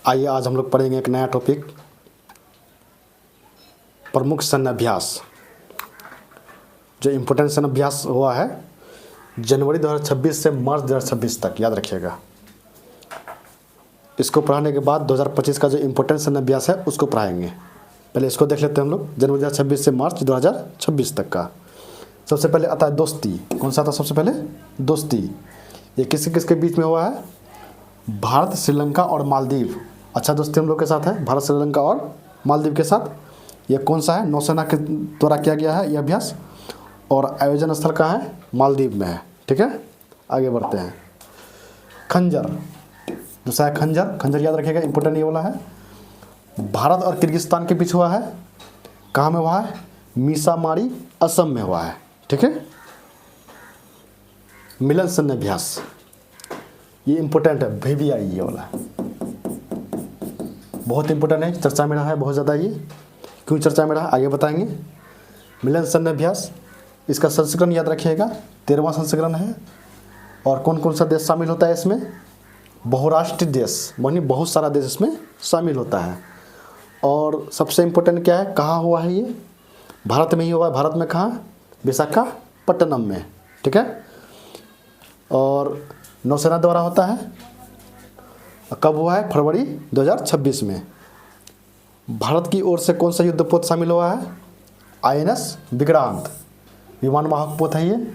आइए आज हम लोग पढ़ेंगे एक नया टॉपिक, प्रमुख सैन्य अभ्यास। जो इम्पोर्टेंट सैन्य अभ्यास हुआ है जनवरी 2026 से मार्च 2026 तक, याद रखिएगा। इसको पढ़ाने के बाद 2025 का जो इम्पोर्टेंट सैन्य अभ्यास है उसको पढ़ाएंगे। पहले इसको देख लेते हैं हम लोग, जनवरी 2026 से मार्च 2026 तक का। सबसे पहले आता है दोस्ती। कौन सा आता है सबसे पहले? दोस्ती। ये किसके किसके बीच में हुआ है? भारत, श्रीलंका और मालदीव। अच्छा दोस्ती हम लोग के साथ है, भारत, श्रीलंका और मालदीव के साथ। ये कौन सा है? नौसेना के द्वारा किया गया है ये अभ्यास, और आयोजन स्थल कहाँ है? मालदीव में है। ठीक है, आगे बढ़ते हैं। खंजर, दूसरा है खंजर। खंजर याद रखिएगा, इंपॉर्टेंट ये वाला है। भारत और किर्गिस्तान के बीच हुआ है। कहाँ में हुआ है? मीसामारी, असम में हुआ है। ठीक है। मिलन सैन्य अभ्यास, ये इंपॉर्टेंट है, VVI ये वाला बहुत इंपॉर्टेंट है, चर्चा में रहा है बहुत ज़्यादा। ये क्यों चर्चा में रहा आगे बताएंगे। मिलन सैन्य अभ्यास, इसका संस्करण याद रखिएगा, 13वां संस्करण है। और कौन कौन सा देश शामिल होता है इसमें? बहुराष्ट्रीय देश, यानी बहुत सारा देश इसमें शामिल होता है। और सबसे इम्पोर्टेंट क्या है, कहाँ हुआ है ये? भारत में ही हुआ है। भारत में कहाँ? विशाखापट्टनम में। ठीक है। और नौसेना द्वारा होता है। कब हुआ है? फरवरी 2026 में। भारत की ओर से कौन सा युद्धपोत शामिल हुआ है? INS विक्रांत, विमान वाहक पोत है ये।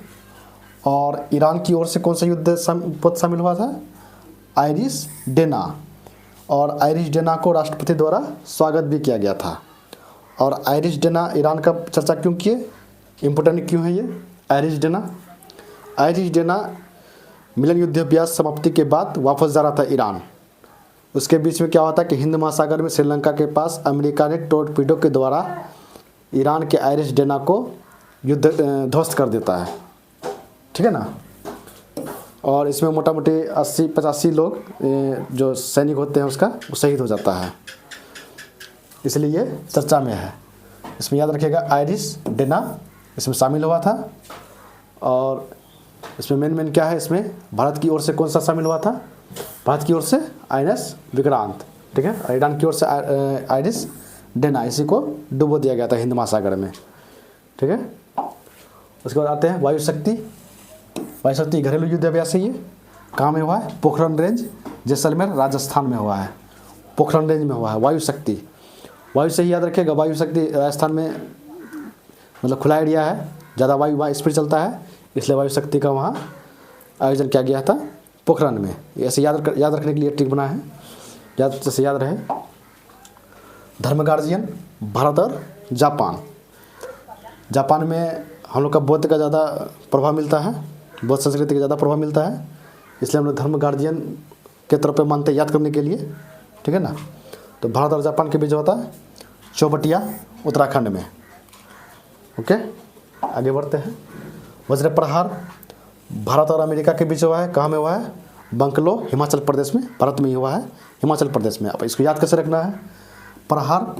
और ईरान की ओर से कौन सा युद्धपोत शामिल हुआ था? IRIS Dena. और आइरिश डेना को राष्ट्रपति द्वारा स्वागत भी किया गया था। और आइरिश डेना, ईरान का चर्चा क्यों किए? इम्पोर्टेंट क्यों है ये आइरिश डेना? आइरिश डेना मिलन युद्धाभ्यास समाप्ति के बाद वापस जा रहा था ईरान। उसके बीच में क्या होता है कि हिंद महासागर में श्रीलंका के पास अमेरिका ने टॉर्पीडो के द्वारा ईरान के आइरिश डेना को ध्वस्त कर देता है। ठीक है ना। और इसमें मोटा मोटी 80-85 लोग जो सैनिक होते हैं उसका वो शहीद हो जाता है, इसलिए ये चर्चा में है। इसमें याद रखिएगा आइरिश डेना इसमें शामिल हुआ था। और इसमें मेन क्या है, इसमें भारत की ओर से कौन सा शामिल हुआ था? भारत की ओर से INS विक्रांत। ठीक है। ईरान की ओर से आइरिश डेना, इसी को डुबो दिया गया था हिंद महासागर में। ठीक है। उसके बाद आते हैं वायु शक्ति। वायु शक्ति घरेलू युद्ध अभ्यास है। ये कहाँ में हुआ है? पोखरण रेंज, जैसलमेर, राजस्थान में हुआ है। पोखरण रेंज में हुआ है वायु शक्ति। वायु से ही याद रखिएगा, वायु शक्ति राजस्थान में मतलब खुला एरिया है, ज़्यादा वायु स्पीड चलता है, इसलिए वायु शक्ति का वहाँ आयोजन किया गया था पोखरण में। ऐसे याद रखने के लिए ट्रिक बना है, जैसे याद रहे। धर्म गार्जियन, भारत और जापान। जापान में हम लोग का बौद्ध का ज़्यादा प्रभाव मिलता है, बौद्ध संस्कृति का ज़्यादा प्रभाव मिलता है, इसलिए हम लोग धर्म गार्जियन के तरफ पे मानते हैं, याद करने के लिए। ठीक है ना। तो भारत और जापान के बीच होता है चौबटिया, उत्तराखंड में। ओके, आगे बढ़ते हैं। वज्र प्रहार, भारत और अमेरिका के बीच हुआ है। कहाँ में हुआ है? बंकलो, हिमाचल प्रदेश में। भारत में ही हुआ है, हिमाचल प्रदेश में। अब इसको याद कैसे रखना है? प्रहार,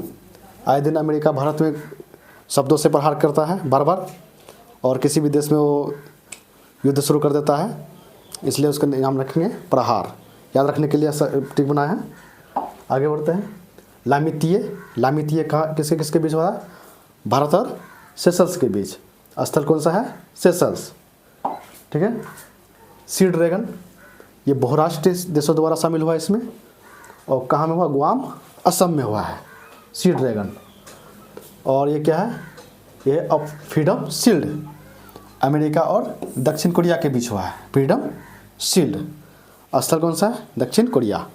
आए दिन अमेरिका भारत में शब्दों से प्रहार करता है बार बार, और किसी भी देश में वो युद्ध शुरू कर देता है, इसलिए उसका नाम रखेंगे प्रहार। याद रखने के लिए टिक बना है। आगे बढ़ते हैं। लामितीय, लामितीय कहाँ किसके किसके बीच हुआ है? भारत और सेशल्स के बीच। स्थल कौन सा है? सेशल्स। ठीक है। सी ड्रैगन, ये बहुराष्ट्रीय देशों द्वारा शामिल हुआ है इसमें। और कहाँ में हुआ? गुआम, असम में हुआ है सी ड्रैगन। और ये क्या है? ये अब फ्रीडम शील्ड, अमेरिका और दक्षिण कोरिया के बीच हुआ है फ्रीडम शील्ड। स्थल कौन सा है? दक्षिण कोरिया।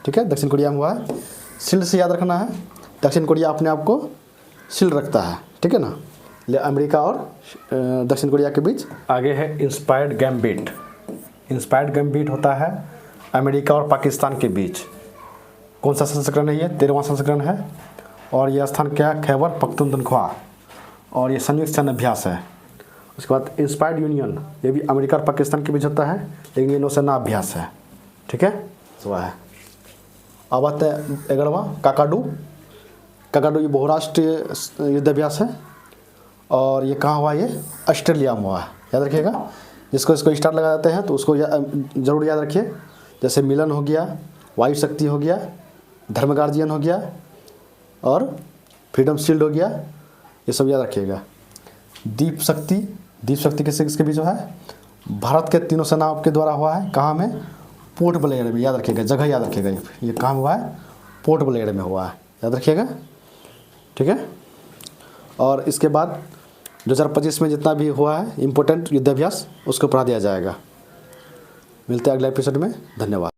ठीक है, दक्षिण कोरिया में हुआ है। शील्ड से याद रखना है, दक्षिण कोरिया अपने आप को शील्ड रखता है। ठीक है ना। अमेरिका और दक्षिण कोरिया के बीच। आगे है इंस्पायर्ड गैम्बिट। इंस्पायर्ड गैम्बिट होता है अमेरिका और पाकिस्तान के बीच। कौन सा संस्करण है ये? 13वां संस्करण है। और यह स्थान क्या है? खैबर पख्तूनख्वा। और ये संयुक्त सैन्य अभ्यास है। उसके बाद इंस्पायर्ड यूनियन, ये भी अमेरिका और पाकिस्तान के बीच होता है, लेकिन ये नौसेना अभ्यास है। ठीक है, वह है। अब आते हैं 11वां काकाडू। काकाडू ये बहुराष्ट्रीय युद्धाभ्यास है। और ये कहाँ हुआ? ये ऑस्ट्रेलिया में हुआ है, याद रखिएगा। जिसको इसको स्टार लगा देते हैं तो उसको ज़रूर याद रखिए। जैसे मिलन हो गया, वायु शक्ति हो गया, धर्म गार्जियन हो गया और फ्रीडम शील्ड हो गया, ये सब याद रखिएगा। दीप शक्ति किसके बीच हुआ है? भारत के तीनों सेनाओं के द्वारा हुआ है। कहाँ में? पोर्ट ब्लेयर में, याद रखिएगा, जगह याद रखिएगा। ये कहाँ हुआ है? पोर्ट ब्लेयर में हुआ है, याद रखिएगा, ठीक है। और इसके बाद 2025 में जितना भी हुआ है इम्पोर्टेंट युद्धाभ्यास उसको पढ़ा दिया जाएगा। मिलते हैं अगले एपिसोड में, धन्यवाद।